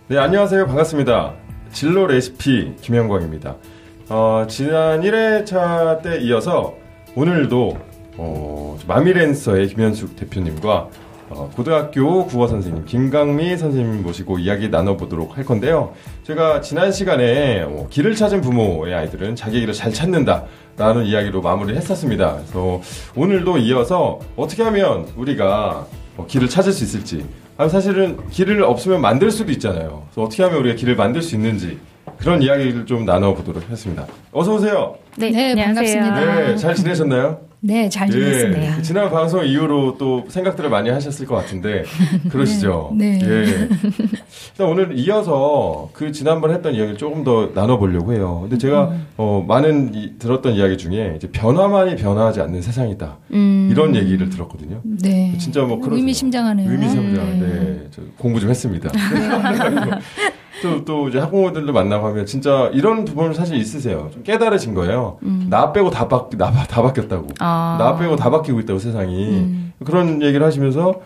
네, 안녕하세요. 반갑습니다. 진로 레시피 김영광입니다. 지난 1회차 때 이어서 오늘도 마미랜서의 김현숙 대표님과 고등학교 국어 선생님 김강미 선생님 모시고 이야기 나눠보도록 할 건데요. 제가 지난 시간에 길을 찾은 부모의 아이들은 자기 길을 잘 찾는다 라는 이야기로 마무리를 했었습니다. 그래서 오늘도 이어서 어떻게 하면 우리가 길을 찾을 수 있을지, 사실은 길을 없으면 만들 수도 있잖아요. 그래서 어떻게 하면 우리가 길을 만들 수 있는지 그런 이야기를 좀 나눠보도록 하겠습니다. 어서 오세요. 네, 반갑습니다. 네, 잘 지내셨나요? 네, 잘 지냈습니다. 지난 방송 이후로 또 생각들을 많이 하셨을 것 같은데 그러시죠? 네. 예. 일단 오늘 이어서 그 지난번에 했던 이야기를 조금 더 나눠보려고 해요. 근데 제가 많은 들었던 이야기 중에 이제 변화만이 변화하지 않는 세상이다. 이런 얘기를 들었거든요. 네. 진짜 뭐 그런 의미심장하네요. 의미심장. 네. 저 공부 좀 했습니다. 또 이제 학부모들도 만나고 하면 진짜 이런 부분은 사실 있으세요. 좀 깨달으신 거예요. 나 빼고 다 바뀌었다고. 나 빼고 다 바뀌고 있다고 세상이. 그런 얘기를 하시면서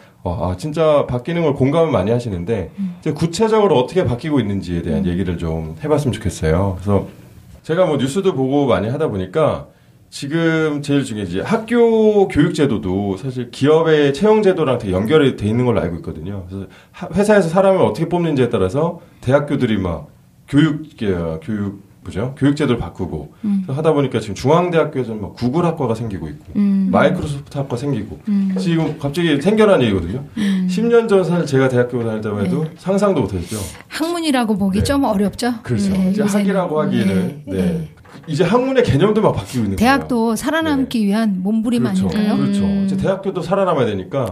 진짜 바뀌는 걸 공감을 많이 하시는데 이제 구체적으로 어떻게 바뀌고 있는지에 대한 얘기를 좀 해봤으면 좋겠어요. 그래서 제가 뭐 뉴스도 보고 많이 하다 보니까 지금 제일 중요한 이제 학교 교육제도도 사실 기업의 채용제도랑 되게 연결이 돼 있는 걸로 알고 있거든요. 그래서 회사에서 사람을 어떻게 뽑는지에 따라서 대학교들이 막 교육제도를 바꾸고 하다 보니까 지금 중앙대학교에서는 막 구글 학과가 생기고 있고 마이크로소프트 학과 생기고 지금 갑자기 생겨난 얘기거든요. 10년 전 사실 제가 대학교 다닐 때만 해도 상상도 못했죠. 학문이라고 보기 좀 어렵죠. 그렇죠. 네, 이제 학이라고 하기에는 이제 학문의 개념도 막 바뀌고 있는 거예요. 대학도 살아남기 위한 몸부림 아닐까요? 그렇죠. 이제 대학교도 살아남아야 되니까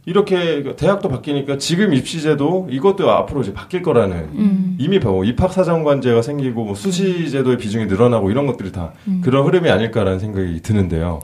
이렇게 대학도 바뀌니까 지금 입시제도 이것도 앞으로 이제 바뀔 거라는 이미 입학사정관제가 생기고 뭐 수시제도의 비중이 늘어나고 이런 것들이 다 그런 흐름이 아닐까라는 생각이 드는데요.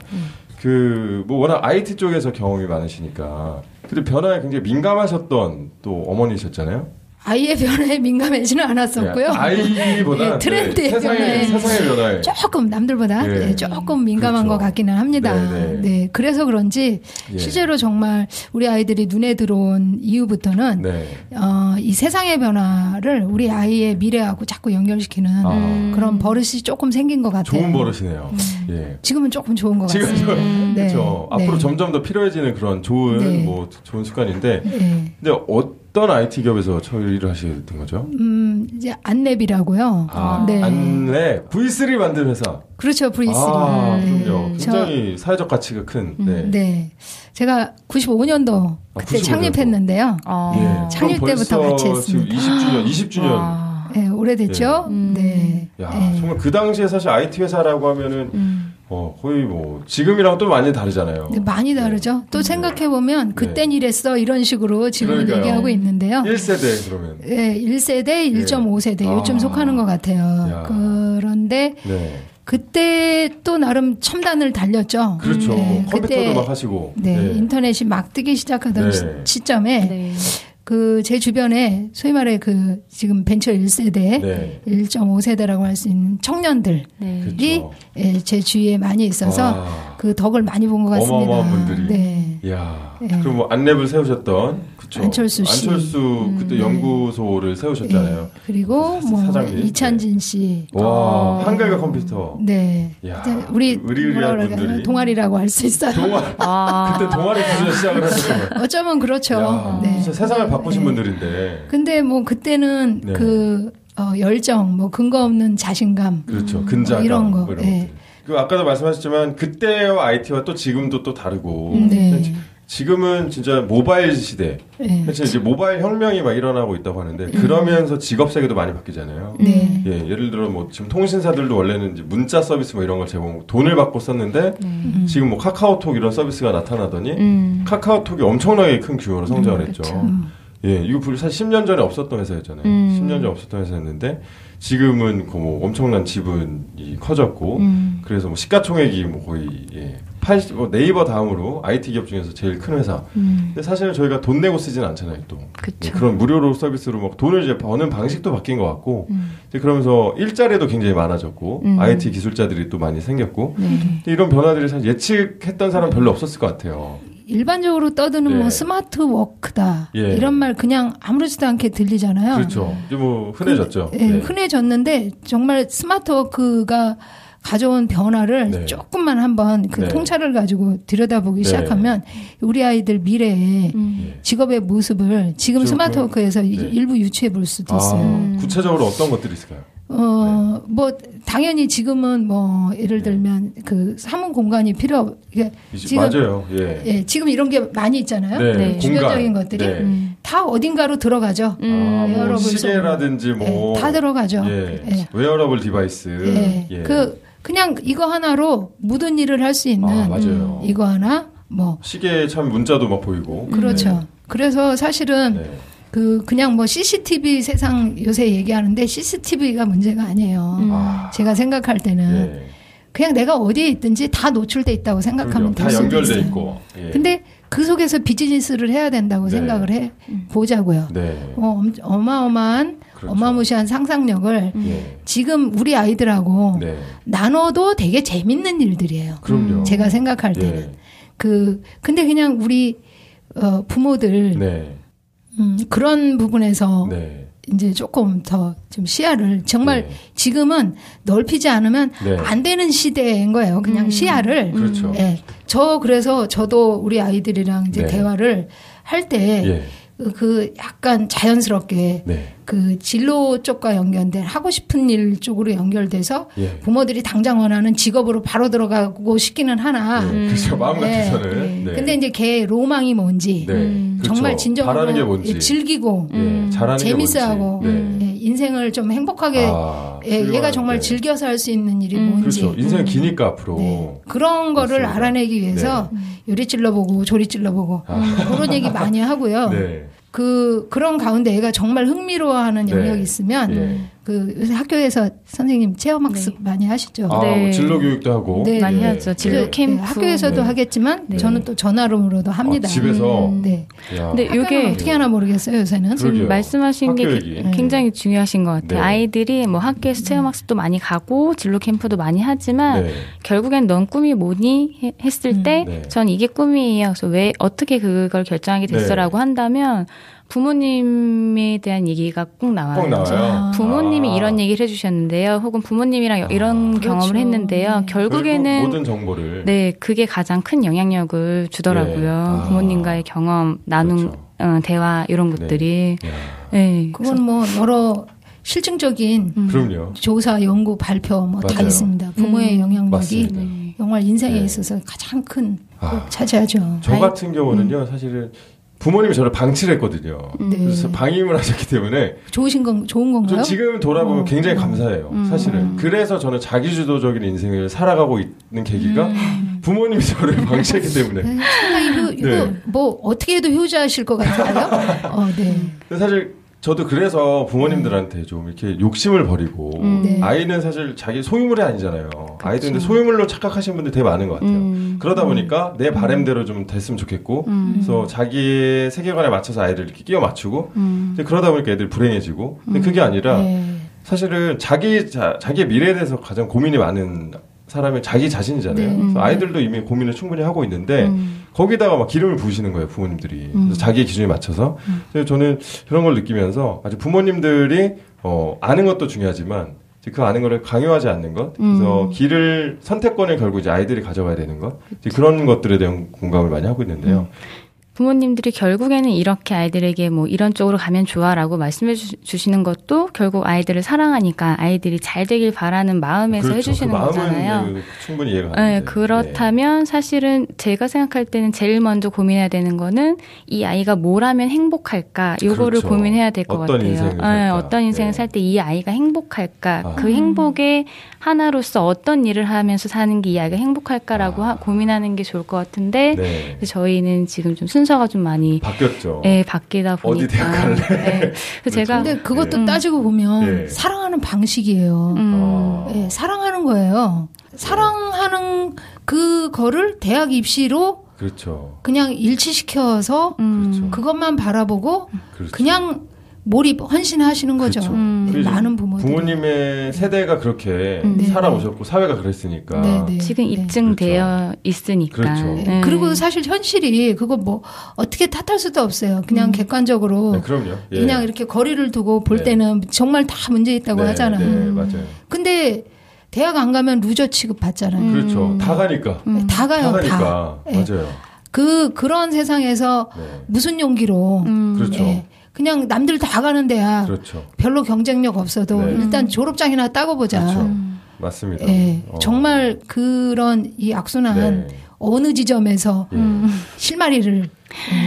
뭐 워낙 IT 쪽에서 경험이 많으시니까 근데 변화에 굉장히 민감하셨던 또 어머니셨잖아요. 아이의 변화에 민감하지는 않았었고요. 아이보다 트렌드의 세상의 변화에 조금 남들보다 조금 민감한 것 같기는 합니다. 네, 그래서 그런지 실제로 정말 우리 아이들이 눈에 들어온 이후부터는 이 세상의 변화를 우리 아이의 미래하고 자꾸 연결시키는 그런 버릇이 조금 생긴 것 같아요. 좋은 버릇이네요. 지금은 조금 좋은 것 같습니다. 그렇죠. 앞으로 점점 더 필요해지는 그런 좋은 좋은 습관인데, 근데 어떤 IT 기업에서 일을 하시게 된 거죠? 이제 안랩이라고요. 안랩 V3 만든 회사. 그렇죠, V3. 그럼요. 굉장히 사회적 가치가 큰. 네. 제가 95년도 그때 창립했는데요. 창립 때부터 같이 했습니다. 지금 20주년. 네, 오래됐죠. 정말 그 당시에 사실 IT 회사라고 하면은 거의 뭐 지금이랑 또 많이 다르잖아요. 네, 많이 다르죠. 또 생각해 보면 그땐 이랬어 이런 식으로 지금은 얘기하고 있는데요. 1세대 그러면. 네, 1세대, 1.5세대 요즘 속하는 것 같아요. 그런데 그때 또 나름 첨단을 달렸죠. 그렇죠. 컴퓨터도 막 하시고. 인터넷이 막 뜨기 시작하던 시점에 제 주변에 소위 말해 지금 벤처 1세대, 1.5세대라고 할 수 있는 청년들이 제 주위에 많이 있어서 그 덕을 많이 본 것 같습니다. 어마어마한 분들이. 그럼 뭐 안랩을 세우셨던 안철수 씨. 그때 연구소를 세우셨잖아요. 그리고 뭐 이찬진 씨. 한글과 컴퓨터. 우리 의리의리한 분들이. 동아리라고 할 수 있어요. 그때 동아리 수준에서 시작을 하셨던 거예요. 어쩌면 그렇죠. 진짜 세상을 바꾸신 분들인데. 근데 뭐 그때는 열정, 뭐 근거 없는 자신감. 그렇죠. 근자감. 이런 거. 아까도 말씀하셨지만 그때와 IT와 또 지금도 또 다르고. 지금은 진짜 모바일 시대. 사실 이제 모바일 혁명이 막 일어나고 있다고 하는데 그러면서 직업 세계도 많이 바뀌잖아요. 예를 들어 뭐 지금 통신사들도 원래는 이제 문자 서비스 뭐 이런 걸 제공 돈을 받고 썼는데 지금 뭐 카카오톡 이런 서비스가 나타나더니 카카오톡이 엄청나게 큰 규모로 성장을 했죠. 이거 사실 10년 전에 없었던 회사였잖아요. 10년 전에 없었던 회사였는데 지금은 뭐 엄청난 지분이 커졌고 그래서 뭐 시가총액이 뭐 거의 네이버 다음으로 IT 기업 중에서 제일 큰 회사. 근데 사실은 저희가 돈 내고 쓰진 않잖아요, 또. 그런 무료로 서비스로 막 돈을 이제 버는 방식도 바뀐 것 같고, 이제 그러면서 일자리도 굉장히 많아졌고, IT 기술자들이 또 많이 생겼고, 이런 변화들이 사실 예측했던 사람 별로 없었을 것 같아요. 일반적으로 떠드는 뭐 스마트 워크다 이런 말 그냥 아무렇지도 않게 들리잖아요. 그렇죠. 이제 뭐 흔해졌죠. 흔해졌는데 정말 스마트 워크가 가져온 변화를 조금만 한번 그 통찰을 가지고 들여다보기 시작하면 우리 아이들 미래에 직업의 모습을 지금 스마트워크에서 일부 유추해 볼 수도 있어요. 구체적으로 어떤 것들이 있을까요? 뭐 당연히 지금은 뭐 예를 들면 그 사무 공간이 지금 맞아요. 지금 이런 게 많이 있잖아요. 주변적인 것들이 다 어딘가로 들어가죠. 뭐 시계라든지 뭐 다 들어가죠. 웨어러블 디바이스. 그냥 이거 하나로 모든 일을 할 수 있는 이거 하나 뭐 시계에 참 문자도 막 보이고. 그렇죠. 그래서 사실은 그냥 뭐 CCTV 세상 요새 얘기하는데 CCTV가 문제가 아니에요. 제가 생각할 때는 그냥 내가 어디에 있든지 다 노출돼 있다고 생각하면 될 수도 있어요. 다 연결돼 있고. 근데 그 속에서 비즈니스를 해야 된다고 생각을 해 보자고요. 어마어마한 어마무시한 상상력을 지금 우리 아이들하고 나눠도 되게 재밌는 일들이에요. 그럼요. 제가 생각할 때는 근데 그냥 우리 부모들 그런 부분에서 이제 조금 더 좀 시야를 정말 지금은 넓히지 않으면 안 되는 시대인 거예요. 그냥 시야를. 그렇죠. 그래서 저도 우리 아이들이랑 이제 대화를 할 때 약간 자연스럽게 그 진로 쪽과 연결된 하고 싶은 일 쪽으로 연결돼서 부모들이 당장 원하는 직업으로 바로 들어가고 싶기는 하나. 그렇죠. 마음 같아서는. 근데 이제 걔 로망이 뭔지 정말 진정으로 바라는 게 뭔지. 즐기고 재밌어하고 인생을 좀 행복하게 얘가 정말 즐겨서 할 수 있는 일이 뭔지. 그렇죠. 인생은 기니까 앞으로. 그런 거를 알아내기 위해서 요리 찔러보고 조리 찔러보고 그런 얘기 많이 하고요. 그런 가운데 애가 정말 흥미로워하는 영역이 있으면 요새 학교에서 선생님 체험학습 많이 하시죠. 뭐 진로 교육도 하고. 많이 하죠. 진로 캠프. 학교에서도 하겠지만 저는 또 전화로도 합니다. 집에서. 근데 이게 어떻게 하나 모르겠어요 요새는. 지금 말씀하신 게 굉장히 중요하신 것 같아요. 아이들이 뭐 학교에서 체험학습도 많이 가고 진로 캠프도 많이 하지만 결국엔 넌 꿈이 뭐니 했을 때 전 이게 꿈이에요. 그래서 왜 어떻게 그걸 결정하게 됐어라고 한다면 부모님에 대한 얘기가 꼭 나와요. 부모님이 이런 얘기를 해주셨는데요. 혹은 부모님이랑 이런 경험을 했는데요. 결국에는 모든 정보를 그게 가장 큰 영향력을 주더라고요. 부모님과의 경험, 나눔, 대화 이런 것들이. 그건 뭐 여러 실증적인 조사, 연구, 발표 뭐 다 있습니다. 부모의 영향력이 정말 인생에 있어서 가장 큰 차지하죠. 저 같은 경우는요, 사실은 부모님이 저를 방치를 했거든요. 그래서 방임을 하셨기 때문에 좋은 건가요? 지금 돌아보면 굉장히 감사해요. 사실은. 그래서 저는 자기주도적인 인생을 살아가고 있는 계기가 부모님이 저를 방치했기 때문에. 이거 뭐 어떻게 해도 효자하실 것 같아요. 근데 사실 저도 그래서 부모님들한테 좀 이렇게 욕심을 버리고 아이는 사실 자기 소유물이 아니잖아요. 아이들 근데 소유물로 착각하시는 분들 되게 많은 것 같아요. 그러다 보니까 내 바람대로 좀 됐으면 좋겠고 그래서 자기의 세계관에 맞춰서 아이를 이렇게 끼워 맞추고 그러다 보니까 애들이 불행해지고 근데 그게 아니라 사실은 자기의 미래에 대해서 가장 고민이 많은 사람이 자기 자신이잖아요. 그래서 아이들도 이미 고민을 충분히 하고 있는데 거기다가 막 기름을 부으시는 거예요, 부모님들이. 그래서 자기의 기준에 맞춰서. 그래서 저는 그런 걸 느끼면서 아주 부모님들이 아는 것도 중요하지만 그 아는 거를 강요하지 않는 것. 그래서 선택권을 결국 이제 아이들이 가져가야 되는 것. 그런 것들에 대한 공감을 많이 하고 있는데요. 부모님들이 결국에는 이렇게 아이들에게 뭐 이런 쪽으로 가면 좋아라고 말씀해 주시는 것도 결국 아이들을 사랑하니까 아이들이 잘 되길 바라는 마음에서 해주시는 거잖아요. 충분히 이해가 가는데. 그렇다면 사실은 제가 생각할 때는 제일 먼저 고민해야 되는 거는 이 아이가 뭘 하면 행복할까 요거를 고민해야 될 것 같아요. 어떤 인생을 살 때 이 아이가 행복할까 그 행복의 하나로서 어떤 일을 하면서 사는 게 이 아이가 행복할까라고 고민하는 게 좋을 것 같은데 저희는 지금 좀 순서가 좀 많이 바뀌었죠. 바뀌다 보니까. 어디 대학 갈래? 제가 근데 그것도 따지고 보면 사랑하는 방식이에요. 사랑하는 거예요. 사랑하는 그거를 대학 입시로 그냥 일치시켜서 그것만 바라보고 그냥 몰입, 헌신하시는 거죠. 그렇죠. 많은 부모님의 세대가 그렇게 살아오셨고 사회가 그랬으니까. 지금 입증되어 있으니까. 그렇죠. 그리고 사실 현실이 그거 뭐 어떻게 탓할 수도 없어요. 그냥 객관적으로. 그럼요. 그냥 이렇게 거리를 두고 볼 때는 정말 다 문제 있다고 하잖아요. 네, 맞아요. 근데 대학 안 가면 루저 취급 받잖아요. 그렇죠. 다 가니까. 다 가요. 가니까. 맞아요. 그런 세상에서 무슨 용기로. 그렇죠. 그냥 남들 다 가는 데야. 그렇죠. 별로 경쟁력 없어도 일단 졸업장이나 따고 보자. 그렇죠. 맞습니다. 정말 그런 이 악순환 어느 지점에서 실마리를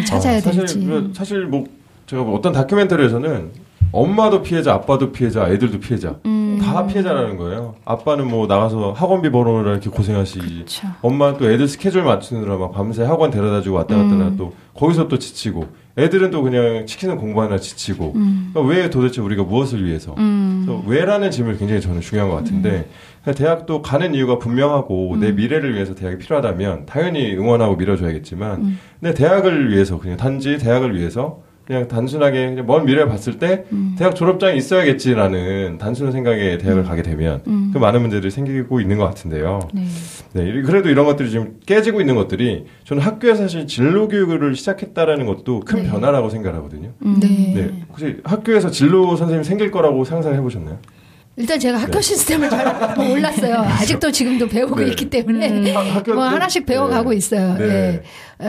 찾아야 될지. 사실 뭐 제가 어떤 다큐멘터리에서는 엄마도 피해자, 아빠도 피해자, 애들도 피해자. 다 피해자라는 거예요. 아빠는 뭐 나가서 학원비 벌어오느라 이렇게 고생하시지. 그렇죠. 엄마는 또 애들 스케줄 맞추느라 막 밤새 학원 데려다주고 왔다 갔다 하느라 또 거기서 또 지치고. 애들은 또 그냥 시키는 공부하느라 지치고. 그러니까 왜 도대체 우리가 무엇을 위해서? 그래서 왜라는 질문이 굉장히 저는 중요한 것 같은데 대학도 가는 이유가 분명하고 내 미래를 위해서 대학이 필요하다면 당연히 응원하고 밀어줘야겠지만 근데 대학을 위해서 그냥 단지 대학을 위해서 그냥 단순하게 그냥 먼 미래를 봤을 때 대학 졸업장이 있어야겠지라는 단순한 생각에 대학을 가게 되면 그 많은 문제들이 생기고 있는 것 같은데요. 네, 그래도 이런 것들이 지금 깨지고 있는 것들이 저는 학교에서 사실 진로 교육을 시작했다라는 것도 큰 변화라고 생각하거든요. 네. 혹시 학교에서 진로 선생님 생길 거라고 상상해 보셨나요? 일단 제가 학교 시스템을 잘 몰랐어요. 아직도 지금도 배우고 있기 때문에 뭐 하나씩 배워가고 있어요.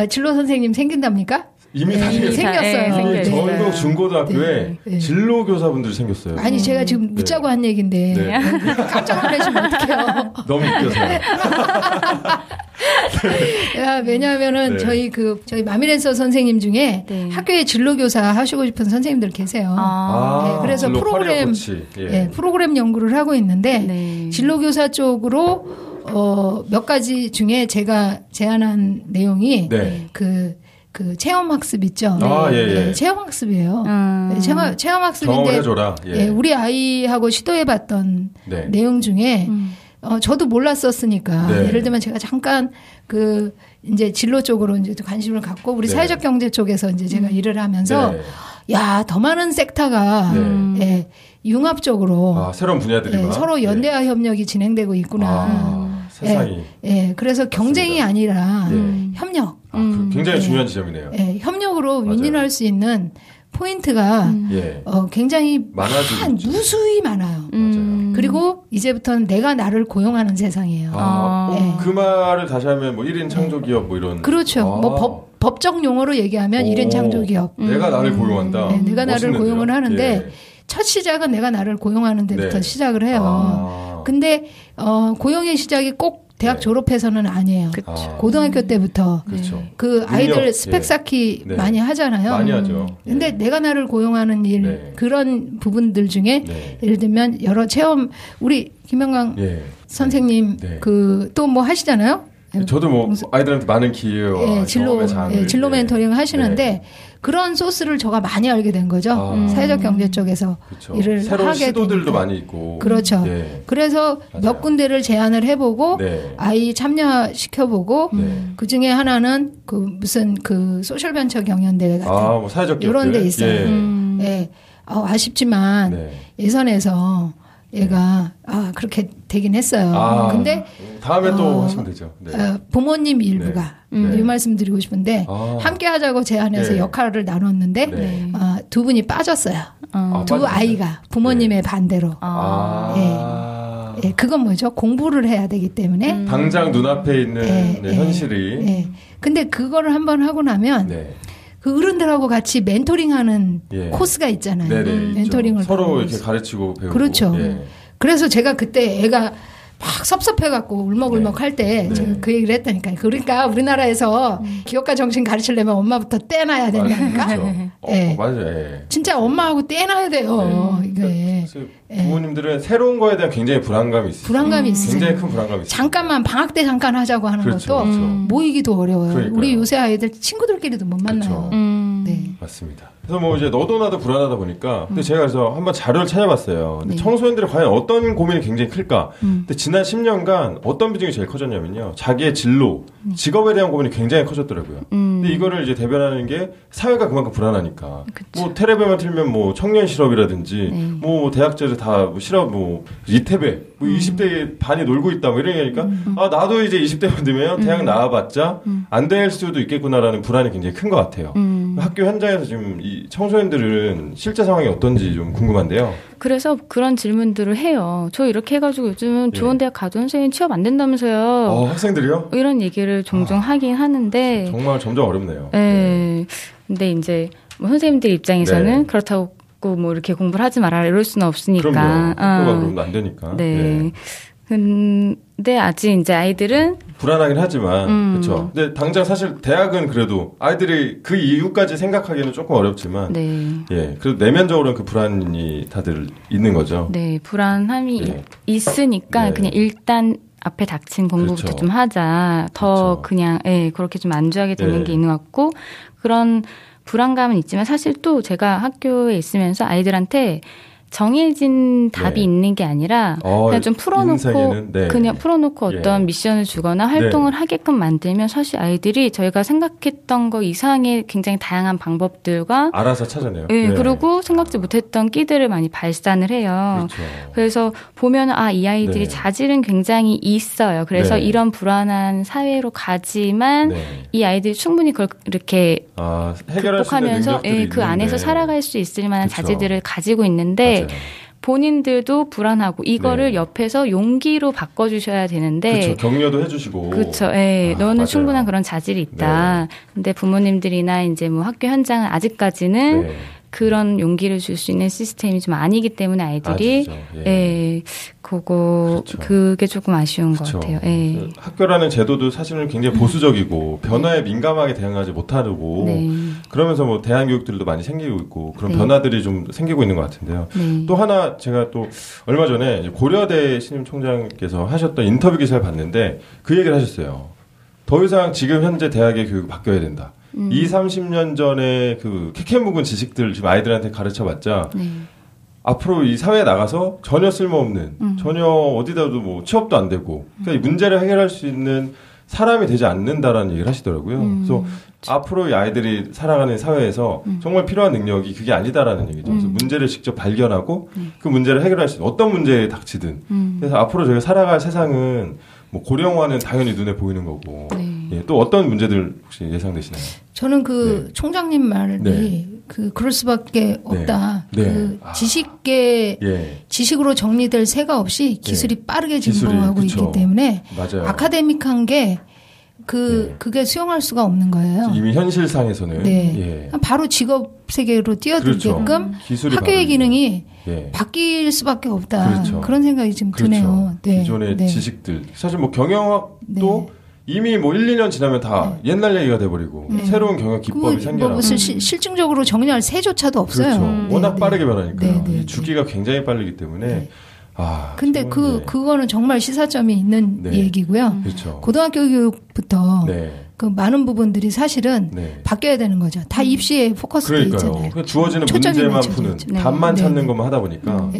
진로 선생님 생긴답니까? 이미 다 생겼어요. 전국 중고등학교에 진로 교사분들이 생겼어요. 아니 제가 지금 묻자고 한 얘기인데 깜짝 놀라시면 어떡해요. 너무 웃겨서요. 왜냐하면은 저희 마미랜서 선생님 중에 학교에 진로 교사 하시고 싶은 선생님들 계세요. 그래서 프로그램 연구를 하고 있는데 진로 교사 쪽으로 몇 가지 중에 제가 제안한 내용이 그 체험학습 있죠. 체험학습이에요. 체험학습인데 우리 아이하고 시도해봤던 내용 중에 저도 몰랐었으니까 예를 들면 제가 잠깐 이제 진로 쪽으로 이제 관심을 갖고 우리 사회적 경제 쪽에서 이제 제가 일을 하면서 야, 더 많은 섹터가 융합적으로 새로운 분야들이 서로 연대화 협력이 진행되고 있구나. 세상이. 그래서 경쟁이 아니라 협력. 굉장히 중요한 지점이네요. 협력으로 윈윈할 수 있는 포인트가 굉장히 무수히 많아요. 그리고 이제부터는 내가 나를 고용하는 세상이에요. 그 말을 다시 하면 뭐 1인 창조기업 뭐 이런. 그렇죠. 뭐 법적 용어로 얘기하면 1인 창조기업. 내가 나를 고용한다. 내가 나를 고용을 하는데 첫 시작은 내가 나를 고용하는 데부터 시작을 해요. 근데 고용의 시작이 꼭 대학 졸업해서는 아니에요. 고등학교 때부터 그 아이들 스펙 쌓기 많이 하잖아요. 많이 하죠. 근데 내가 나를 고용하는 일 그런 부분들 중에 예를 들면 여러 체험 우리 김영광 선생님 또 뭐 하시잖아요. 저도 뭐 아이들한테 많은 기회와 진로 멘토링 하시는데 그런 소스를 제가 많이 알게 된 거죠. 사회적 경제 쪽에서 일을 새로운 하게 시도들도 되니까. 많이 있고. 그렇죠. 그래서 몇 군데를 제안을 해보고 아이 참여시켜보고 그 중에 하나는 무슨 소셜벤처 경연대회 같은 뭐 사회적 기업들 이런 데 있어요. 아쉽지만 예선에서 얘가 그렇게 되긴 했어요. 근데 다음에 또 하시면 되죠. 부모님 일부가 이 말씀 드리고 싶은데 함께 하자고 제안해서 역할을 나눴는데 두 분이 빠졌어요. 두 아이가 부모님의 반대로. 그건 뭐죠? 공부를 해야 되기 때문에 당장 눈앞에 있는 현실이. 근데 그거를 한번 하고 나면 그 어른들하고 같이 멘토링하는 코스가 있잖아요. 멘토링을 서로 이렇게 가르치고 배우고. 그렇죠. 그래서 제가 그때 애가 막 섭섭해갖고 울먹울먹 할 때 제가 그 얘기를 했다니까요. 그러니까 우리나라에서 기업가 정신 가르치려면 엄마부터 떼놔야 된다니까. 맞아요. 진짜 엄마하고 떼놔야 돼요. 이게. 부모님들은 새로운 거에 대한 굉장히 불안감이 있어요. 불안감이 있어요. 굉장히 큰 불안감이 있어요. 잠깐만 방학 때 잠깐 하자고 하는 것도 모이기도 어려워요. 그러니까요. 우리 요새 아이들 친구들끼리도 못 만나요. 맞습니다. 그래서 뭐 이제 너도 나도 불안하다 보니까 근데 제가 그래서 한번 자료를 찾아봤어요. 근데 청소년들이 과연 어떤 고민이 굉장히 클까? 근데 지난 10년간 어떤 비중이 제일 커졌냐면요. 자기의 진로, 직업에 대한 고민이 굉장히 커졌더라고요. 근데 이거를 이제 대변하는 게 사회가 그만큼 불안하니까. 그쵸. 뭐 텔레비만 틀면 뭐 청년 실업이라든지 뭐 대학자들 다 뭐 실업 뭐 이태배 뭐 20대 반이 놀고 있다 뭐 이런 얘기니까 아 나도 이제 20대만 되면 대학 나와봤자 안 될 수도 있겠구나라는 불안이 굉장히 큰 것 같아요. 학교 현장에서 지금 이 청소년들은 실제 상황이 어떤지 좀 궁금한데요. 그래서 그런 질문들을 해요. 저 이렇게 해가지고 요즘은 좋은 대학 가던 선생님 취업 안 된다면서요. 학생들이요? 이런 얘기를 종종 하긴 하는데 정말 점점 어렵네요. 네. 근데 이제 뭐 선생님들 입장에서는 그렇다고 뭐 이렇게 공부를 하지 말아라 이럴 수는 없으니까. 그럼요. 학교가 그러면 안 되니까. 네. 근데 아직 이제 아이들은 불안하긴 하지만 그렇죠. 근데 당장 사실 대학은 그래도 아이들이 그 이유까지 생각하기는 조금 어렵지만 그래도 내면적으로는 그 불안이 다들 있는 거죠. 네, 불안함이 있으니까 그냥 일단 앞에 닥친 공부부터 좀 하자. 더 그냥 그렇게 좀 안주하게 되는 게 있는 것 같고 그런 불안감은 있지만 사실 또 제가 학교에 있으면서 아이들한테 정해진 답이 있는 게 아니라 그냥 좀 풀어놓고 그냥 풀어놓고 어떤 미션을 주거나 활동을 하게끔 만들면 사실 아이들이 저희가 생각했던 거 이상의 굉장히 다양한 방법들과 알아서 찾아내요. 그리고 생각지 못했던 끼들을 많이 발산을 해요. 그렇죠. 그래서 보면 이 아이들이 자질은 굉장히 있어요. 그래서 이런 불안한 사회로 가지만 이 아이들이 충분히 그걸 이렇게 극복하면서 그 안에서 살아갈 수 있을 만한 자질들을 가지고 있는데 본인들도 불안하고 이거를 옆에서 용기로 바꿔주셔야 되는데 그렇죠. 격려도 해주시고 그렇죠. 너는 충분한 그런 자질이 있다. 근데 부모님들이나 이제 뭐 학교 현장은 아직까지는 그런 용기를 줄 수 있는 시스템이 좀 아니기 때문에 아이들이 그게 조금 아쉬운 것 같아요. 학교라는 제도도 사실은 굉장히 보수적이고 변화에 민감하게 대응하지 못하고 그러면서 뭐 대안교육들도 많이 생기고 있고 그런 변화들이 좀 생기고 있는 것 같은데요. 또 하나 제가 또 얼마 전에 고려대 신임 총장께서 하셨던 인터뷰 기사를 봤는데 그 얘기를 하셨어요. 더 이상 지금 현재 대학의 교육이 바뀌어야 된다. 30년 전에 그 캐캐 묵은 지식들 지금 아이들한테 가르쳐봤자 앞으로 이 사회에 나가서 전혀 쓸모없는 전혀 어디다도 뭐 취업도 안 되고 그러니까 이 문제를 해결할 수 있는 사람이 되지 않는다라는 얘기를 하시더라고요. 그래서 앞으로 이 아이들이 살아가는 사회에서 정말 필요한 능력이 그게 아니다라는 얘기죠. 그래서 문제를 직접 발견하고 그 문제를 해결할 수 있는 어떤 문제에 닥치든 그래서 앞으로 저희가 살아갈 세상은 뭐 고령화는 당연히 눈에 보이는 거고 또 어떤 문제들 혹시 예상되시나요? 저는 그 총장님 말이 그럴 수밖에 없다. 지식으로 정리될 새가 없이 기술이 빠르게 진보하고 있기 때문에 아카데믹한 게 그게 수용할 수가 없는 거예요. 이미 현실상에서는 바로 직업 세계로 뛰어들게끔 학교의 기능이 바뀔 수밖에 없다. 그런 생각이 좀 드네요. 기존의 지식들 사실 뭐 경영학도 이미 뭐 1, 2년 지나면 다 옛날 얘기가 돼버리고 새로운 경영 기법이 생겨나고 무슨 실증적으로 정리할 새조차도 없어요. 워낙 빠르게 변하니까 주기가 굉장히 빠르기 때문에 근데 그거는 정말 시사점이 있는 얘기고요. 고등학교 교육부터 그 많은 부분들이 사실은 바뀌어야 되는 거죠. 다 입시에 포커스돼 있잖아요. 주어지는 문제만 푸는 답만 찾는 것만 하다 보니까.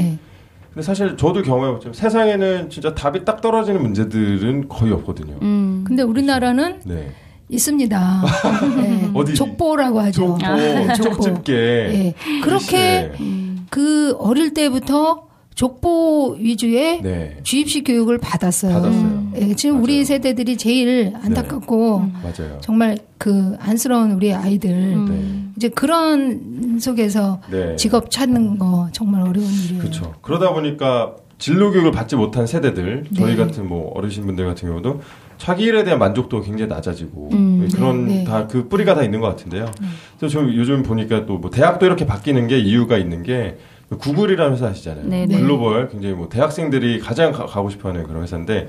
근데 사실 저도 경험해봤지만 세상에는 진짜 답이 딱 떨어지는 문제들은 거의 없거든요. 근데 우리나라는 있습니다. 어디? 족보라고 하죠. 족집게. 그렇게 그 어릴 때부터 족보 위주의 주입식 교육을 받았어요. 지금 우리 세대들이 제일 안타깝고 정말 그 안쓰러운 우리 아이들 이제 그런 속에서 직업 찾는 거 정말 어려운 일이에요. 그렇죠. 그러다 보니까 진로 교육을 받지 못한 세대들, 저희 같은 뭐 어르신분들 같은 경우도 자기 일에 대한 만족도가 굉장히 낮아지고 그런 다 그 뿌리가 다 있는 것 같은데요. 그래서 저 요즘 보니까 또 뭐 대학도 이렇게 바뀌는 게 이유가 있는 게 구글이라는 회사 아시잖아요. 글로벌 굉장히 뭐 대학생들이 가장 가고 싶어하는 그런 회사인데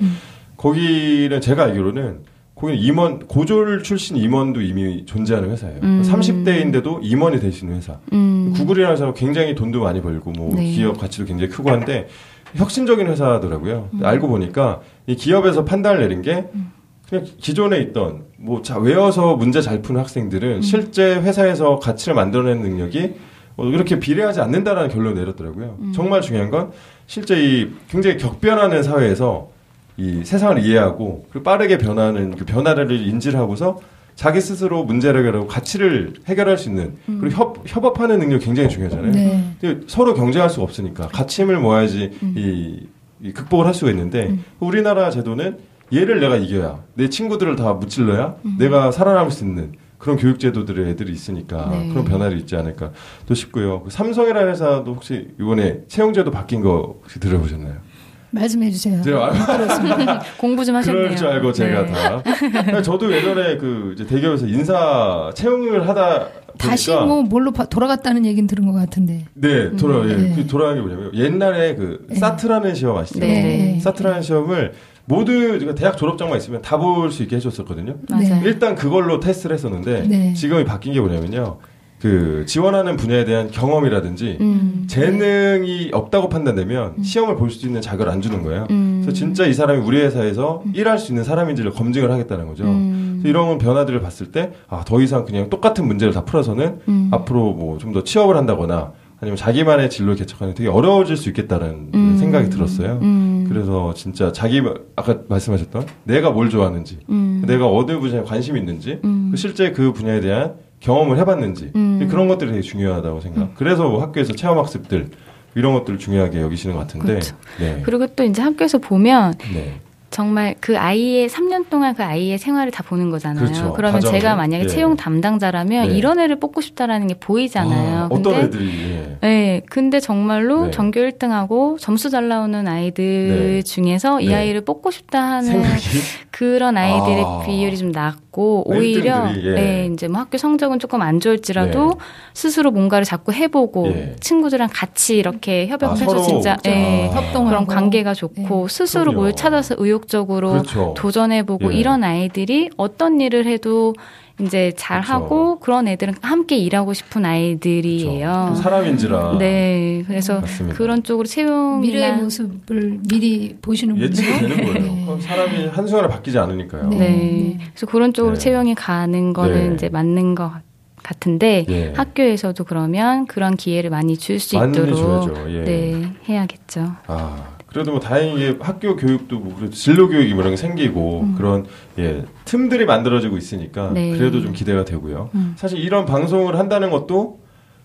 거기는 제가 알기로는 거기는 고졸 출신 임원도 이미 존재하는 회사예요. 30대인데도 임원이 될 수 있는 회사. 구글이라는 회사가 굉장히 돈도 많이 벌고 뭐 기업 가치도 굉장히 크고 한데 혁신적인 회사더라고요. 알고 보니까 이 기업에서 판단을 내린 게 그냥 기존에 있던 뭐 외워서 문제 잘 푸는 학생들은 실제 회사에서 가치를 만들어내는 능력이 이렇게 비례하지 않는다라는 결론을 내렸더라고요. 정말 중요한 건 실제 이 굉장히 격변하는 사회에서 이 세상을 이해하고 그리고 빠르게 변하는 그 변화를 인지를 하고서 자기 스스로 문제를 해결하고 가치를 해결할 수 있는 그리고 협업하는 능력이 굉장히 중요하잖아요. 네. 서로 경쟁할 수가 없으니까 가치 힘을 모아야지 이 극복을 할 수가 있는데 우리나라 제도는 얘를 내가 이겨야 내 친구들을 다 무찔러야 내가 살아남을 수 있는 그런 교육 제도들의 애들이 있으니까 네. 그런 변화를 있지 않을까 또 싶고요. 삼성이라는 회사도 혹시 이번에 채용제도 바뀐 거 혹시 들어보셨나요? 말씀해 주세요. 공부 좀 하셨네요. 그럴 줄 알고 제가 다. 저도 예전에 이제 대기업에서 인사 채용을 하다 보니까 다시 뭘로 돌아갔다는 얘기는 들은 것 같은데. 네, 돌아간 게 뭐냐면 옛날에 사트라는 시험 아시죠? 네. 사트라는 시험을 모두 대학 졸업장만 있으면 다 볼 수 있게 해줬었거든요. 맞아요. 일단 그걸로 테스트를 했었는데 네. 지금이 바뀐 게 뭐냐면요. 지원하는 분야에 대한 경험이라든지 재능이 없다고 판단되면 시험을 볼 수 있는 자격을 안 주는 거예요. 그래서 진짜 이 사람이 우리 회사에서 일할 수 있는 사람인지를 검증을 하겠다는 거죠. 그래서 이런 변화들을 봤을 때 더 이상 그냥 똑같은 문제를 다 풀어서는 앞으로 뭐 좀 더 취업을 한다거나 아니면 자기만의 진로를 개척하는 되게 어려워질 수 있겠다는 생각이 들었어요. 그래서 진짜 아까 말씀하셨던 내가 뭘 좋아하는지, 내가 어느 분야에 관심이 있는지, 실제 그 분야에 대한 경험을 해봤는지 그런 것들이 되게 중요하다고 생각. 그래서 뭐 학교에서 체험학습들 이런 것들을 중요하게 여기시는 것 같은데. 그렇죠. 네. 그리고 또 이제 학교에서 보면 네. 정말 그 아이의 3년 동안 그 아이의 생활을 다 보는 거잖아요. 그렇죠. 그러면 과정을. 제가 만약에 채용 담당자라면 이런 애를 뽑고 싶다라는 게 보이잖아요. 어떤 애들이. 네. 근데 정말로 전교 1등하고 점수 잘 나오는 아이들 중에서 이 아이를 뽑고 싶다 하는 생각이? 그런 아이들의 비율이 좀 낮고 오히려 이제 뭐 학교 성적은 조금 안 좋을지라도 스스로 뭔가를 자꾸 해보고 친구들이랑 같이 이렇게 협업해서 진짜 그런 관계가 좋고 스스로 뭘 찾아서 의욕적으로 도전해보고 이런 아이들이 어떤 일을 해도 이제 잘하고 그런 애들은 함께 일하고 싶은 아이들이에요. 사람인지라. 네, 그래서 맞습니다. 그런 쪽으로 채용 미래의 모습을 미리 보시는 분들 예측이 되는 거예요. 사람이 한순간에 바뀌지 않으니까요. 네, 그래서 그런 쪽으로 채용이 가는 거는 이제 맞는 것 같은데 학교에서도 그러면 그런 기회를 많이 줄 수 있도록 해야겠죠. 그래도 뭐 다행히 학교 교육도 뭐 그래도 진로 교육이 뭐 이런 게 생기고 그런 틈들이 만들어지고 있으니까 그래도 좀 기대가 되고요. 사실 이런 방송을 한다는 것도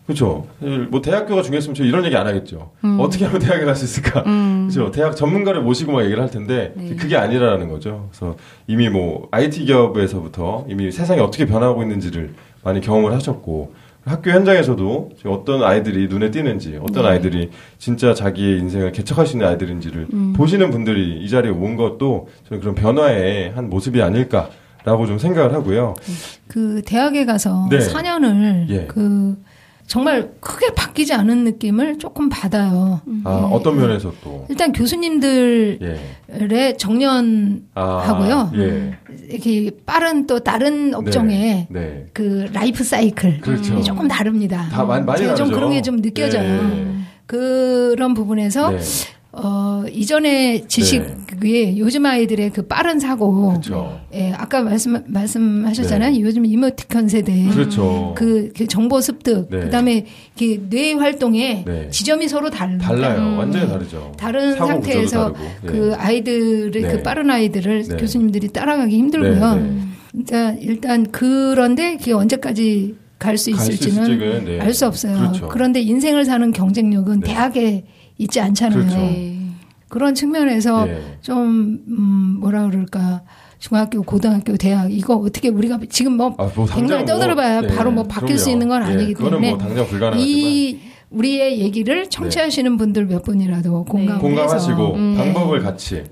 그렇죠. 뭐 대학교가 중요했으면 저 이런 얘기 안 하겠죠. 어떻게 하면 대학에 갈 수 있을까? 그렇죠. 대학 전문가를 모시고 막 얘기를 할 텐데 그게 아니라는 거죠. 그래서 이미 뭐 IT 기업에서부터 이미 세상이 어떻게 변하고 있는지를 많이 경험을 하셨고 학교 현장에서도 어떤 아이들이 눈에 띄는지 어떤 아이들이 진짜 자기의 인생을 개척할 수 있는 아이들인지를 보시는 분들이 이 자리에 온 것도 저는 그런 변화의 한 모습이 아닐까라고 좀 생각을 하고요. 그 대학에 가서 4년을 정말 크게 바뀌지 않은 느낌을 조금 받아요. 어떤 면에서 또? 일단 교수님들의 정년하고요. 이렇게 빠른 또 다른 업종의 그 라이프 사이클 조금 다릅니다. 많이 다르죠. 좀 그런 게 좀 느껴져요. 그런 부분에서 이전의 지식 위에 요즘 아이들의 그 빠른 사고, 아까 말씀하셨잖아요. 요즘 이모티콘 세대, 그 정보 습득, 그다음에 뇌 활동에 지점이 서로 달라요. 완전히 다르죠. 다른 상태에서 그 아이들의 그 빠른 아이들을 교수님들이 따라가기 힘들고요. 일단 그런데 그게 언제까지 갈 수 있을지는 알 수 없어요. 그런데 인생을 사는 경쟁력은 대학에 있지 않잖아요. 그런 측면에서 좀 뭐라 그럴까, 중학교, 고등학교, 대학 이거 어떻게 우리가 지금 뭐 백날 떠들어봐야 바로 뭐 바뀔 수 있는 건 아니기 때문에 뭐 당장 불가능하지만 우리의 얘기를 청취하시는 분들 몇 분이라도 공감하시고 방법을 같이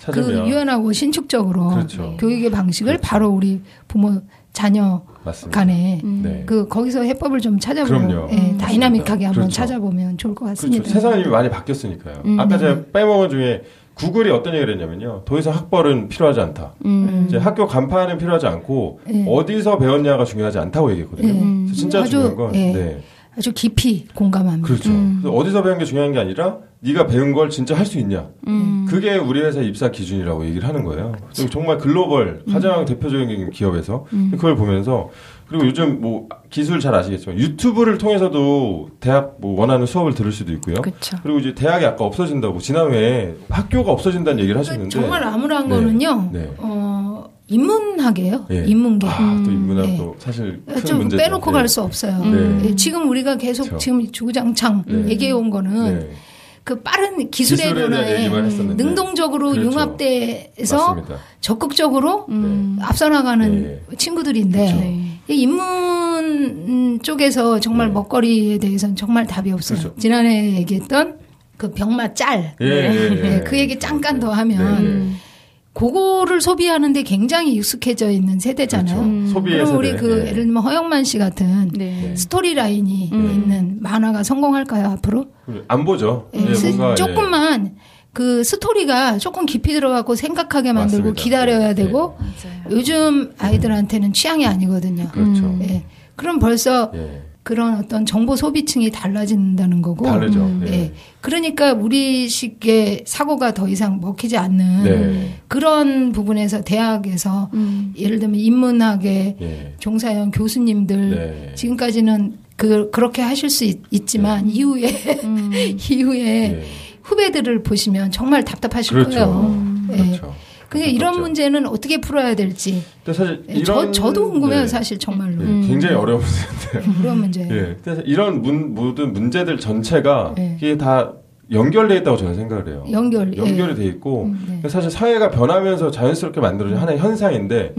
찾으면 그 유연하고 신축적으로 교육의 방식을 바로 우리 부모 자녀 간에 거기서 해법을 좀 찾아보고 다이나믹하게 한번 찾아보면 좋을 것 같습니다. 세상이 많이 바뀌었으니까요. 아까 제가 빼먹은 중에 구글이 어떤 얘기를 했냐면요. 더 이상 학벌은 필요하지 않다. 이제 학교 간판은 필요하지 않고 어디서 배웠냐가 중요하지 않다고 얘기했거든요. 진짜 중요한 건 아주 깊이 공감합니다. 그렇죠. 어디서 배운 게 중요한 게 아니라 네가 배운 걸 진짜 할 수 있냐. 그게 우리 회사 입사 기준이라고 얘기를 하는 거예요. 정말 글로벌 가장 대표적인 기업에서 그걸 보면서 그리고 요즘 뭐 기술 잘 아시겠지만 유튜브를 통해서도 대학 뭐 원하는 수업을 들을 수도 있고요. 그쵸. 그리고 이제 대학이 아까 없어진다고 지난해에 학교가 없어진다는 얘기를 하시는데 정말 암울한 거는요. 네. 인문학이에요. 예. 인문계. 또 인문학도 사실 큰 좀 문제죠. 빼놓고 갈 수 없어요. 지금 우리가 계속 그렇죠. 지금 주구장창 얘기해 온 거는 그 빠른 기술의 변화에 능동적으로 그렇죠. 융합돼서 맞습니다. 적극적으로 앞서 나가는 친구들인데 그렇죠. 인문 쪽에서 정말 먹거리에 대해서는 정말 답이 없어요. 그렇죠. 지난해 얘기했던 그 병마 짤 그 얘기 잠깐 더 하면 그거를 소비하는데 굉장히 익숙해져 있는 세대잖아요. 그렇죠. 소비의 그럼 우리 세대. 예를 들면 허영만 씨 같은 스토리 라인이 있는 만화가 성공할까요 앞으로? 안 보죠. 뭔가, 조금만 그 스토리가 조금 깊이 들어가고 생각하게 만들고 맞습니다. 기다려야 되고 요즘 아이들한테는 취향이 아니거든요. 그렇죠. 그럼 벌써 그런 어떤 정보 소비층이 달라진다는 거고. 다르죠. 그러니까 우리식의 사고가 더 이상 먹히지 않는 그런 부분에서 대학에서 예를 들면 인문학의 종사형 교수님들 지금까지는 그렇게 하실 수 있지만 이후에 후배들을 보시면 정말 답답하실 그렇죠. 거예요. 그렇죠. 근데 이런 문제는 어떻게 풀어야 될지. 근데 사실 저도 궁금해요, 사실 정말로. 굉장히 어려운 문제인데. 어려운 문제. 그래서 이런 모든 문제들 전체가 이게 다 연결돼 있다고 저는 생각을 해요. 연결이 돼 있고 사실 사회가 변하면서 자연스럽게 만들어진 하나의 현상인데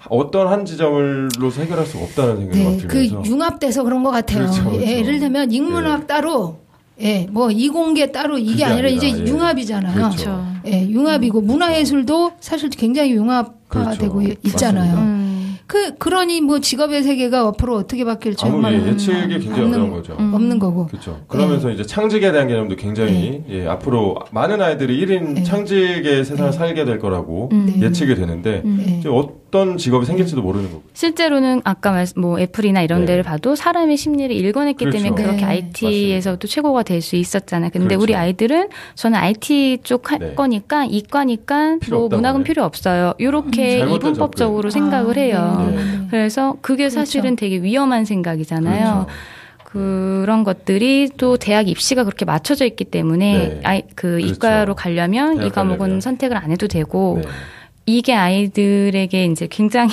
어떤 한 지점으로서 해결할 수가 없다는 생각이 들면서. 그 융합돼서 그런 것 같아요. 그렇죠. 예를 들면 인문학 따로. 뭐 이공계 따로 이게 아니라 이제 융합이잖아요. 그렇죠. 융합이고 문화예술도 사실 굉장히 융합화되고 그렇죠. 있잖아요. 그러니 뭐 직업의 세계가 앞으로 어떻게 바뀔지 정말 예측이 굉장히 어려운 거죠. 없는 거고. 그렇죠. 그러면서 이제 창직에 대한 개념도 굉장히 앞으로 많은 아이들이 1인 창직의 세상을 살게 될 거라고 예측이 되는데 어떤 직업이 생길지도 모르는 거고. 실제로는 아까 뭐 애플이나 이런 데를 봐도 사람의 심리를 읽어냈기 그렇죠. 때문에 그렇게 IT에서도 최고가 될 수 있었잖아요. 근데 그렇죠. 우리 아이들은 저는 IT 쪽 할 거니까 이과니까 뭐 문학은 필요 없어요. 이렇게 이분법적으로 생각을 해요. 그래서 그게 사실은 되게 위험한 생각이잖아요. 그렇죠. 그런 것들이 또 대학 입시가 그렇게 맞춰져 있기 때문에 그렇죠. 이과로 가려면 이 과목은 선택을 안 해도 되고 이게 아이들에게 이제 굉장히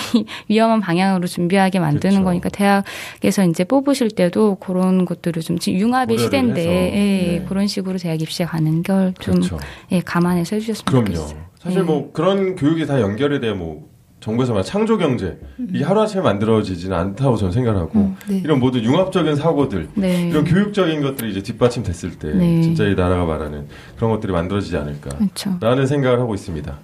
위험한 방향으로 준비하게 만드는 그렇죠. 거니까 대학에서 이제 뽑으실 때도 그런 것들을 좀 지금 융합의 시대인데 그런 식으로 대학 입시에 가는 걸 좀 그렇죠. 감안해서 해주셨으면 좋겠어요. 사실 뭐 그런 교육이 다 연결이 돼 뭐 정부에서 말하는 창조 경제 이게 하루아침에 만들어지지는 않다고 저는 생각하고 이런 모든 융합적인 사고들 이런 교육적인 것들이 이제 뒷받침됐을 때 진짜 이 나라가 말하는 그런 것들이 만들어지지 않을까라는 그렇죠. 생각을 하고 있습니다.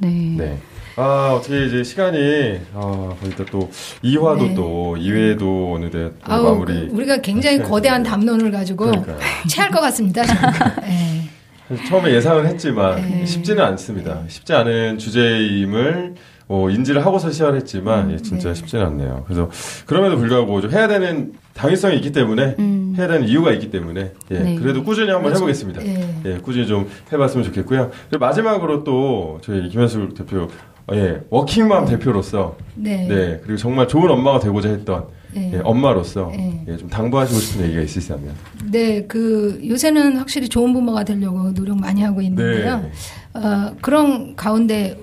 어떻게 이제 시간이 거기다 또 2화도 또 2회도 어느새 마무리. 우리가 굉장히 거대한 담론을 가지고 체할 것 같습니다. 처음에 예상을 했지만 쉽지는 않습니다. 쉽지 않은 주제임을 인지를 하고서 시작을 했지만 진짜 쉽지는 않네요. 그래서 그럼에도 불구하고 좀 해야 되는 당위성이 있기 때문에 해야 되는 이유가 있기 때문에 그래도 꾸준히 한번 해보겠습니다. 꾸준히 좀 해봤으면 좋겠고요. 그리고 마지막으로 또 저희 김현숙 대표 워킹맘 대표로서 그리고 정말 좋은 엄마가 되고자 했던 엄마로서 좀 당부하시고 싶은 얘기가 있으시다면. 요새는 확실히 좋은 부모가 되려고 노력 많이 하고 있는데요. 그런 가운데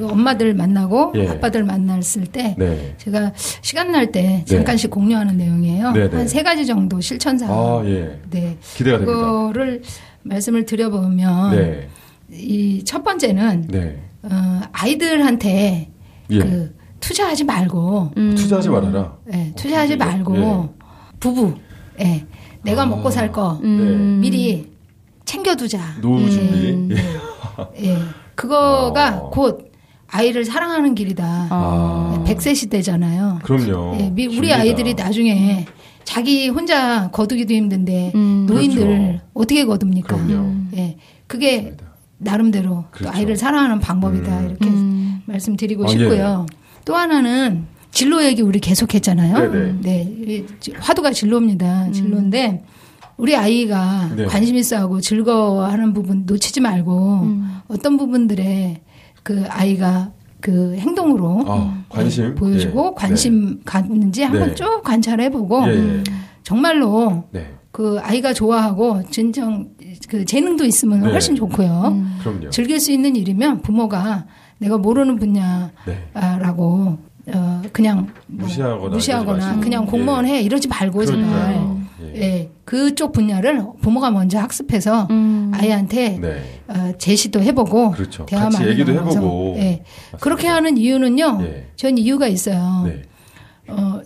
엄마들 만나고 아빠들 만났을 때 제가 시간 날 때 잠깐씩 공유하는 내용이에요. 한 3가지 정도 실천사항. 기대가 됩니다. 그거를 말씀을 드려보면 이 첫 번째는 아이들한테 투자하지 말고 투자하지 말아라. 투자하지 말고 부부 내가 먹고 살 거 미리 챙겨두자. 노후 준비. 그거가 곧 아이를 사랑하는 길이다. 100세 시대잖아요. 그럼요. 우리 아이들이 나중에 자기 혼자 거두기도 힘든데 노인들 그렇죠. 어떻게 거둡니까? 그게 맞습니다. 나름대로 그렇죠. 또 아이를 사랑하는 방법이다. 이렇게 말씀드리고 싶고요. 또 하나는 진로 얘기 우리 계속했잖아요. 네, 화두가 진로입니다. 진로인데 우리 아이가 관심 있어하고 즐거워하는 부분 놓치지 말고 어떤 부분들에 그 아이가 그 행동으로 관심 보여주고 관심 갖는지 한번 쭉 관찰해보고 정말로 그 아이가 좋아하고 진정 그 재능도 있으면 훨씬 좋고요. 그럼요. 즐길 수 있는 일이면 부모가 내가 모르는 분야라고 그냥 무시하거나 그냥 공무원 해 이러지 말고 정말 그쪽 분야를 부모가 먼저 학습해서 아이한테 제시도 해보고 그렇죠. 대화 같이 많이 얘기도 나눠서 해보고 그렇게 하는 이유는요. 전 이유가 있어요.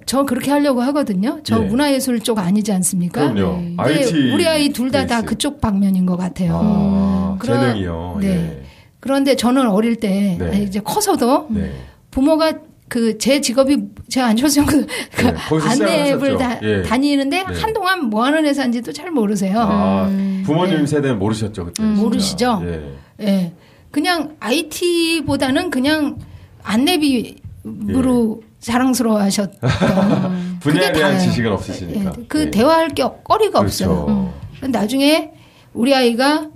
저 그렇게 하려고 하거든요. 저 문화예술 쪽 아니지 않습니까? 그럼요. 근데 우리 아이 둘 다 그쪽 방면인 것 같아요. 재능이요. 그런데 저는 어릴 때 이제 커서도 부모가 그 제 직업이 제가 안철수 안내앱을 다니는데 한동안 뭐 하는 회사인지도 잘 모르세요. 부모님 세대는 모르셨죠 그때. 모르시죠? 그냥 IT보다는 그냥 안내비로 자랑스러워하셨던 분야에 대한 지식은 없으시니까. 그 대화할 게 거리가 없어요. 나중에 우리 아이가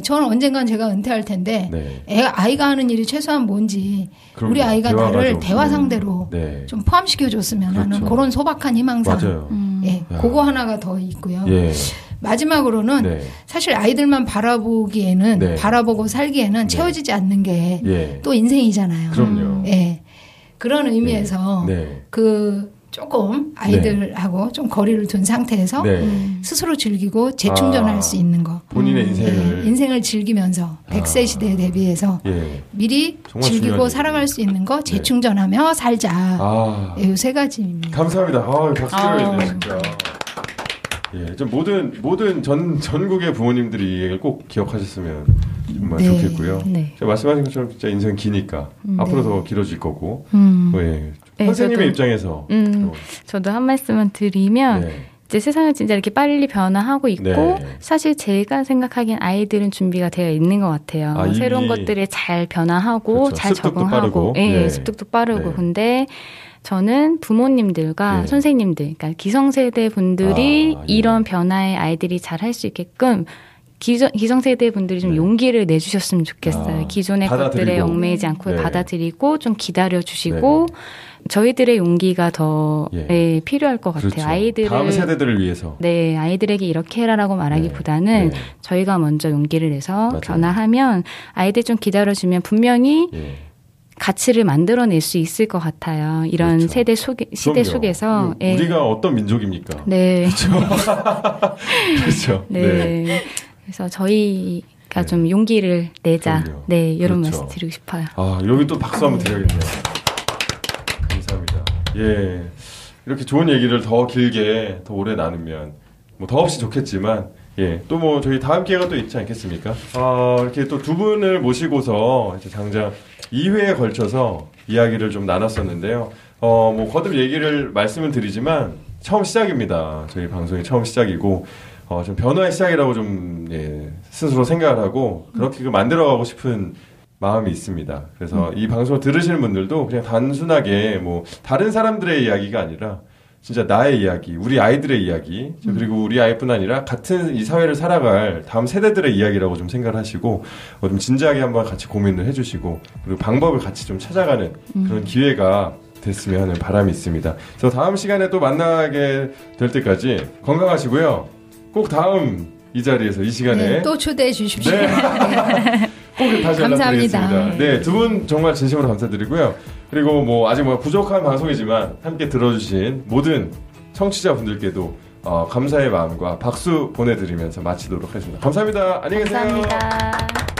저는 언젠간 제가 은퇴할 텐데 아이가 하는 일이 최소한 뭔지 우리 아이가 나를 대화 상대로 좀 포함시켜 줬으면 하는 그런 소박한 희망상 그거 하나가 더 있고요. 마지막으로는 사실 아이들만 바라보기에는 바라보고 살기에는 채워지지 않는 게 또 인생이잖아요. 그럼요. 그런 의미에서 그 조금 아이들하고 좀 거리를 둔 상태에서 스스로 즐기고 재충전할 수 있는 거. 본인의 인생을 즐기면서 100세 시대에 대비해서 미리 즐기고 살아갈 수 있는 거 재충전하며 살자. 이 세 가지입니다. 감사합니다. 박수 드려야 돼요, 진짜. 좀 모든 전국의 부모님들이 이걸 꼭 기억하셨으면 정말 좋겠고요. 제가 말씀하신 것처럼 진짜 인생 기니까 앞으로 더 길어질 거고. 선생님의 입장에서 저도 한 말씀만 드리면 이제 세상은 진짜 이렇게 빨리 변화하고 있고 사실 제가 생각하기엔 아이들은 준비가 되어 있는 것 같아요. 새로운 것들에 잘 변화하고 잘 적응하고 습득도 빠르고 근데 저는 부모님들과 선생님들, 그러니까 기성세대 분들이 이런 변화에 아이들이 잘 할 수 있게끔 기성세대 분들이 좀 용기를 내주셨으면 좋겠어요. 기존의 것들에 얽매이지 않고 받아들이고 좀 기다려주시고 저희들의 용기가 더 필요할 것 같아요. 아이들을 다음 세대들을 위해서. 아이들에게 이렇게 해라라고 말하기보다는 저희가 먼저 용기를 내서 변화하면 아이들 좀 기다려주면 분명히 가치를 만들어낼 수 있을 것 같아요. 이런 시대 속에서. 우리가 어떤 민족입니까? 그렇죠. 그래서 저희가 좀 용기를 내자. 이런 말씀 드리고 싶어요. 여기 또 박수 한번 드려야겠네요. 감사합니다. 이렇게 좋은 얘기를 더 길게, 더 오래 나누면, 뭐 더없이 좋겠지만, 또 뭐 저희 다음 기회가 또 있지 않겠습니까? 이렇게 또 두 분을 모시고서 이제 장장 2회에 걸쳐서 이야기를 좀 나눴었는데요. 뭐 거듭 얘기를 말씀을 드리지만 처음 시작입니다. 저희 방송이 처음 시작이고 좀 변화의 시작이라고 좀 스스로 생각을 하고 그렇게 만들어가고 싶은 마음이 있습니다. 그래서 이 방송을 들으시는 분들도 그냥 단순하게 뭐 다른 사람들의 이야기가 아니라 진짜 나의 이야기, 우리 아이들의 이야기, 그리고 우리 아이뿐 아니라 같은 이 사회를 살아갈 다음 세대들의 이야기라고 좀 생각을 하시고 좀 진지하게 한번 같이 고민을 해주시고 그리고 방법을 같이 좀 찾아가는 그런 기회가 됐으면 하는 바람이 있습니다. 그래서 다음 시간에 또 만나게 될 때까지 건강하시고요. 꼭 다음 이 자리에서 이 시간에 또 초대해 주십시오. 꼭 다시 연락드리겠습니다. 두 분 정말 진심으로 감사드리고요. 그리고 뭐 아직 뭐 부족한 방송이지만 함께 들어주신 모든 청취자분들께도 감사의 마음과 박수 보내드리면서 마치도록 하겠습니다. 감사합니다. 안녕히 계세요. 감사합니다.